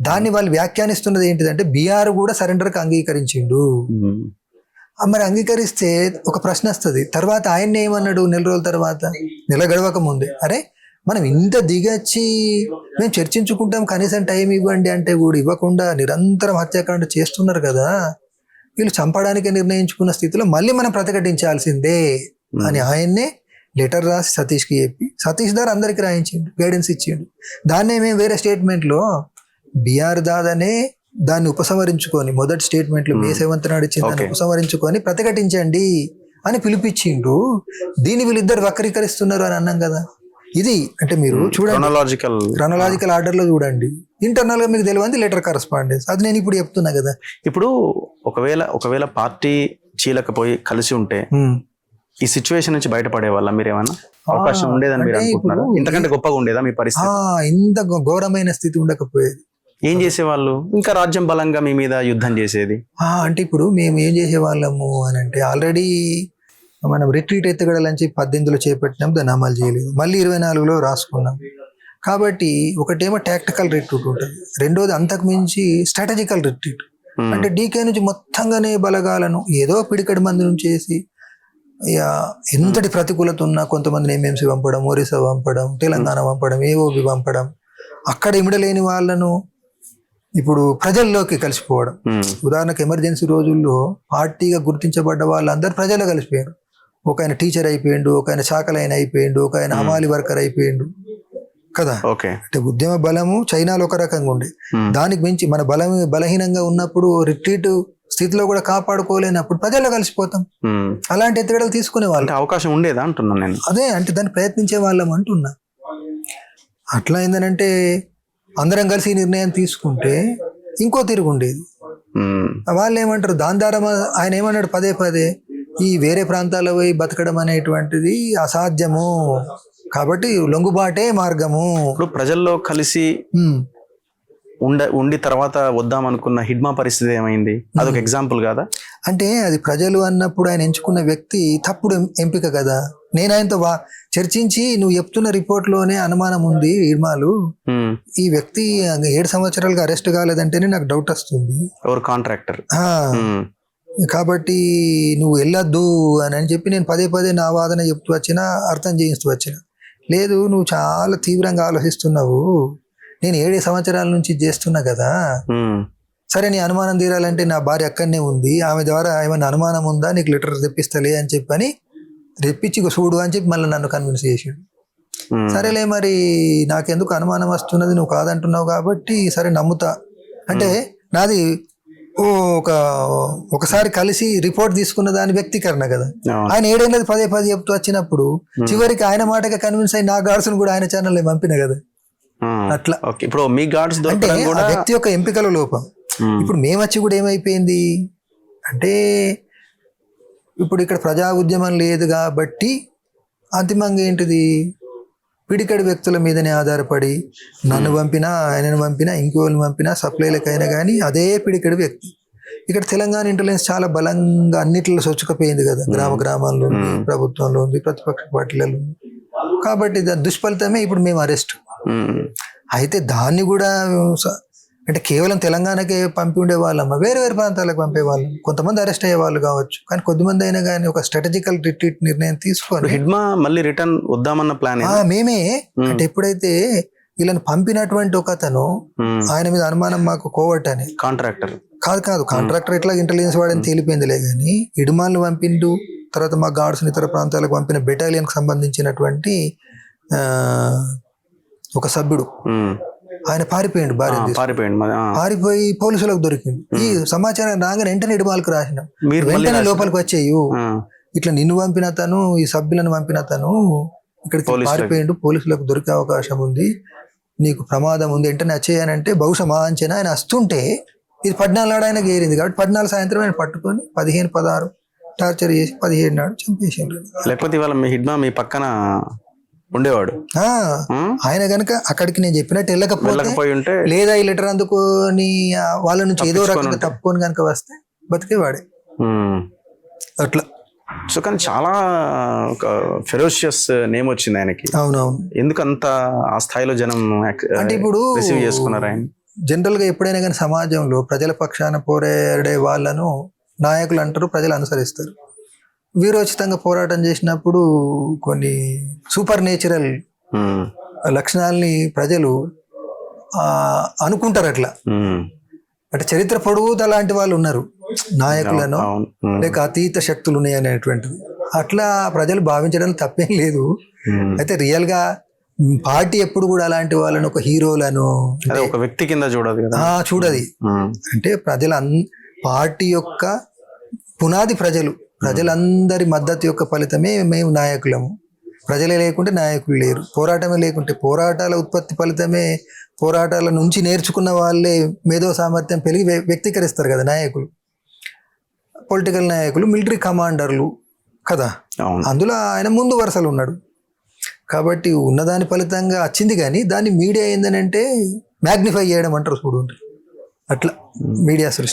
దాన్ని వాళ్ళు వ్యాఖ్యానిస్తున్నది ఏంటిదంటే బీఆర్ కూడా సరెండర్కి అంగీకరించిండు. మరి అంగీకరిస్తే ఒక ప్రశ్న వస్తుంది, తర్వాత ఆయన్ని ఏమన్నాడు నెల రోజుల తర్వాత, నెల గడవక ముందే, అరే మనం ఇంత దిగచ్చి మేము చర్చించుకుంటాం కనీసం టైం ఇవ్వండి అంటే కూడా ఇవ్వకుండా నిరంతరం హత్యాకాండ చేస్తున్నారు కదా, వీళ్ళు చంపడానికి నిర్ణయించుకున్న స్థితిలో మళ్ళీ మనం ప్రతిఘటించాల్సిందే అని ఆయన్నే లెటర్ రాసి సతీష్కి చెప్పి సతీష్ దారు అందరికి రాయించిండు, గైడెన్స్ ఇచ్చిండు. దాన్నే మేము వేరే స్టేట్మెంట్లో బీఆర్ దాదనే దాన్ని ఉపసంహరించుకొని మొదటి స్టేట్మెంట్లో మే 7th నాడు ఇచ్చిన దాన్ని ఉపసంహరించుకొని ప్రతిఘటించండి అని పిలిపించిండు. దీన్ని వీళ్ళిద్దరు వక్రీకరిస్తున్నారు అని అన్నాం కదా. ఇది అంటే మీరు చూడండి క్రోనలాజికల్ ఆర్డర్ లో చూడండి, ఇంటర్నల్ గా మీకు తెలియదు లెటర్ కరస్పాండెన్స్, అది నేను ఇప్పుడు చెప్తున్నా కదా. ఇప్పుడు ఒకవేళ పార్టీ చీలకపోయి కలిసి ఉంటే ఈ సిచ్యువేషన్ నుంచి బయటపడే వాళ్ళ మీరేమన్నా అవకాశం ఉండేదని మీరు అనుకుంటున్నారా? ఇంతకంటే గొప్పగా ఉండేదా మీ పరిస్థితి? ఇంత ఘోరమైన స్థితి ఉండకపోయేది. ఏం చేసేవాళ్ళు? ఇంకా రాజ్యం బలంగా మీ మీద యుద్ధం చేసేది. అంటే ఇప్పుడు మేము ఏం చేసేవాళ్ళము అని అంటే, ఆల్రెడీ మనం రిట్రీట్ ఎత్తుగడలని చెప్పి 18లో చేపట్టినాం, దాన్ని అమలు చేయలేదు. మళ్ళీ 24లో రాసుకున్నాం. కాబట్టి ఒకటేమో టాక్టికల్ రిట్రీట్ ఉంటుంది, రెండోది అంతకు మించి స్ట్రాటజికల్ రిట్రీట్. అంటే డీకే నుంచి మొత్తంగానే బలగాలను ఏదో పిడికడి మంది నుంచి చేసి ఎంతటి ప్రతికూలత ఉన్నా కొంతమందిని ఎంఎంసీ పంపడం, ఒరిస్సా పంపడం, తెలంగాణ పంపడం, ఏఓబి పంపడం, అక్కడ ఇమిడలేని వాళ్ళను ఇప్పుడు ప్రజల్లోకి కలిసిపోవడం. ఉదాహరణకు ఎమర్జెన్సీ రోజుల్లో పార్టీగా గుర్తించబడ్డ వాళ్ళందరూ ప్రజల్లో కలిసిపోయారు. ఒక ఆయన టీచర్ అయిపోయిండు, ఒక ఆయన చాకలైన అయిపోయిండు, ఒక ఆయన హమాలి వర్కర్ అయిపోయిండు కదా. అంటే ఉద్యమ బలము చైనాలో ఒక రకంగా ఉండే, దానికి మించి మన బలహీనంగా ఉన్నప్పుడు రిట్రీట్ స్థితిలో కూడా కాపాడుకోలేనప్పుడు ప్రజల్లో కలిసిపోతాం. అలాంటి ఎత్తుగడలు తీసుకునే వాళ్ళు అవకాశం ఉండేదా అంటున్నాను నేను. అదే అంటే దాన్ని ప్రయత్నించే వాళ్ళం అంటున్నా. అట్లా ఏందనంటే అందరం కలిసి ఈ నిర్ణయం తీసుకుంటే ఇంకో తిరుగు ఉండేది. వాళ్ళు ఏమంటారు దాని ద్వారా ఆయన ఏమన్నాడు పదే పదే, ఈ వేరే ప్రాంతాల్లో పోయి బతకడం అనేటువంటిది అసాధ్యము, కాబట్టి లొంగుబాటే మార్గము. ఇప్పుడు ప్రజల్లో కలిసి ఉండి తర్వాత వద్దాం అనుకున్న హిడ్మా పరిస్థితి ఏమైంది? అదొక ఎగ్జాంపుల్ కాదా? అంటే అది ప్రజలు అన్నప్పుడు ఆయన ఎంచుకున్న వ్యక్తి తప్పుడు ఎంపిక కదా. నేను ఆయనతో చర్చించి నువ్వు చెప్తున్న రిపోర్ట్లోనే అనుమానం ఉంది హిడ్మాలు, ఈ వ్యక్తి 7 సంవత్సరాలుగా అరెస్ట్ కాలేదంటేనే నాకు డౌట్ వస్తుంది. ఎవరు? కాంట్రాక్టర్. కాబట్టి నువ్వు వెళ్ళొద్దు అని చెప్పి నేను పదే పదే నా వాదన చెప్తూ వచ్చినా, అర్థం చేయిస్తూ వచ్చిన. లేదు నువ్వు చాలా తీవ్రంగా ఆలోచిస్తున్నావు, నేను 7 సంవత్సరాల నుంచి చేస్తున్నా కదా, సరే నీ అనుమానం తీరాలంటే నా భార్య అక్కడనే ఉంది, ఆమె ద్వారా ఏమైనా అనుమానం ఉందా, నీకు లెటర్ తెప్పిస్తలే అని చెప్పని తెప్పించి చూడు అని చెప్పి మళ్ళీ నన్ను కన్విన్స్ చేసాడు. సరేలే మరి నాకెందుకు అనుమానం వస్తున్నది, నువ్వు కాదంటున్నావు కాబట్టి సరే నమ్ముతా అంటే, నాది ఒకసారి కలిసి రిపోర్ట్ తీసుకున్న దాని వ్యక్తీకరణ కదా. ఆయన 7 ఏళ్ళది పదే పదే చెప్తూ వచ్చినప్పుడు చివరికి ఆయన మాటగా కన్విన్స్ అయ్యి నా గాడ్స్ కూడా ఆయన ఛానల్లో పంపిన కదా. అట్లా ఇప్పుడు మీ గాడ్స్ అంటే ఆ వ్యక్తి యొక్క ఎంపికల లోపం. ఇప్పుడు మేము వచ్చి కూడా ఏమైపోయింది అంటే, ఇప్పుడు ఇక్కడ ప్రజా ఉద్యమం లేదు కాబట్టి అంతిమంగా ఏంటిది, పిడికడి వ్యక్తుల మీదనే ఆధారపడి నన్ను పంపినా, ఆయనను పంపినా, ఇంకోళ్ళని పంపినా, సప్లైలకైనా కానీ అదే పిడికడి వ్యక్తి. ఇక్కడ తెలంగాణ ఇంటెలిజెన్స్ చాలా బలంగా అన్నిట్లో సొచ్చుకపోయింది కదా, గ్రామాల్లో ఉంది, ప్రభుత్వంలో ఉంది, ప్రతిపక్ష పార్టీలలో ఉంది. కాబట్టి దుష్ఫలితమే ఇప్పుడు మేము అరెస్ట్. అయితే దాన్ని కూడా అంటే కేవలం తెలంగాణకే పంపి ఉండేవాళ్ళమ్మ, వేరే వేరే ప్రాంతాలకు పంపేవాళ్ళం. కొంతమంది అరెస్ట్ అయ్యే వాళ్ళు కావచ్చు, కానీ కొద్దిమంది అయినా కానీ ఒక స్ట్రాటజికల్ రిట్రీట్ నిర్ణయం తీసుకొని హిడ్మా మళ్ళీ రిటర్న్ వద్దామన్న ప్లాన్ మేమే. అంటే ఎప్పుడైతే వీళ్ళని పంపినటువంటి ఒక అతను, ఆయన మీద అనుమానం మాకు కోవట్ అని, కాంట్రాక్టర్ కాదు కాంట్రాక్టర్ ఇట్లా ఇంటెలిజెన్స్ వాడని తేలిపోయిందిలే, కానీ హిడ్మాలను పంపిండు. తర్వాత మా గార్డ్స్ ఇతర ప్రాంతాలకు పంపిన బెటాలియన్కి సంబంధించినటువంటి ఒక సభ్యుడు ఆయన పారిపోయిండు, పారిపోయి పోలీసులకు దొరికిండు. ఈ సమాచారం రాగానే వెంటనే హిడ్మాలకు రాసినాం, వెంటనే లోపలికి వచ్చేయు, ఇట్లా నిన్ను పంపిన తను, ఈ సభ్యులను పంపిన తను ఇక్కడికి పారిపోయిండు, పోలీసులకు దొరికే అవకాశం ఉంది, నీకు ప్రమాదం ఉంది, వెంటనే వచ్చేయనంటే బహుశా మా అంచనా ఆయన వస్తుంటే ఇది 14 నాడు ఆయన గేరింది కాబట్టి 14 సాయంత్రం ఆయన పట్టుకొని 15, 16 టార్చర్ చేసి 17 నాడు చంపేసిండు. లేకపోతే ఇవాళ మీ హిడ్మా మీ పక్కన ఉండేవాడు. ఆయన కనుక అక్కడికి నేను చెప్పినట్టు వెళ్ళకపోయి ఉంటే, లేదా ఈ లెటర్ అందుకొని వాళ్ళ నుంచి ఏదో రకంగా తప్పుకొని కనుక వస్తే బతికేవాడే. అట్లా సో కానీ చాలా ఒక ఫెరోషియస్ నేమ్ వచ్చింది ఆయనకి. అవునవును. ఎందుకు అంత ఆ స్థాయిలో జనం అంటే ఇప్పుడు రిసీవ్ చేసుకున్నారు ఆయన? జనరల్గా ఎప్పుడైనా కానీ సమాజంలో ప్రజల పక్షాన పోరాడే వాళ్ళను నాయకులు అంటారు, ప్రజలు అనుసరిస్తారు. వీరోచితంగా పోరాటం చేసినప్పుడు కొన్ని సూపర్ నేచురల్ ఉమ్, లక్షణాలని ప్రజలు అనుకుంటారు అట్లా. అంటే చరిత్ర పొడుగుత లాంటి వాళ్ళు ఉన్నారు నాయకులను, అవును. ఉమ్, లేక అతీత శక్తులు ఉన్నాయి అనేటువంటివి. అట్లా ప్రజలు భావించడం తప్పేం లేదు. అయితే రియల్గా పార్టీ ఎప్పుడు కూడా అలాంటి వాళ్ళను ఒక హీరోలను అదే ఒక వ్యక్తి కింద చూడదు కదా. చూడది. ఉమ్, అంటే పార్టీ యొక్క పునాది ప్రజలందరి మద్దతు యొక్క ఫలితమే మేము నాయకులము. ప్రజలే లేకుంటే నాయకులు లేరు. పోరాటమే లేకుంటే, పోరాటాల ఉత్పత్తి ఫలితమే, పోరాటాల నుంచి నేర్చుకున్న వాళ్ళే మేధో సామర్థ్యం పెరిగి వ్యక్తీకరిస్తారు కదా నాయకులు. పొలిటికల్ నాయకులు, మిలిటరీ కమాండర్లు కదా, అవును. అందులో ఆయన ముందు వరుసలు ఉన్నాడు. కాబట్టి ఉన్నదాని ఫలితంగా వచ్చింది, కానీ దాన్ని మీడియా ఏందనంటే మ్యాగ్నిఫై చేయడం అంటారు చూడు, అట్లా మీడియా సృష్టి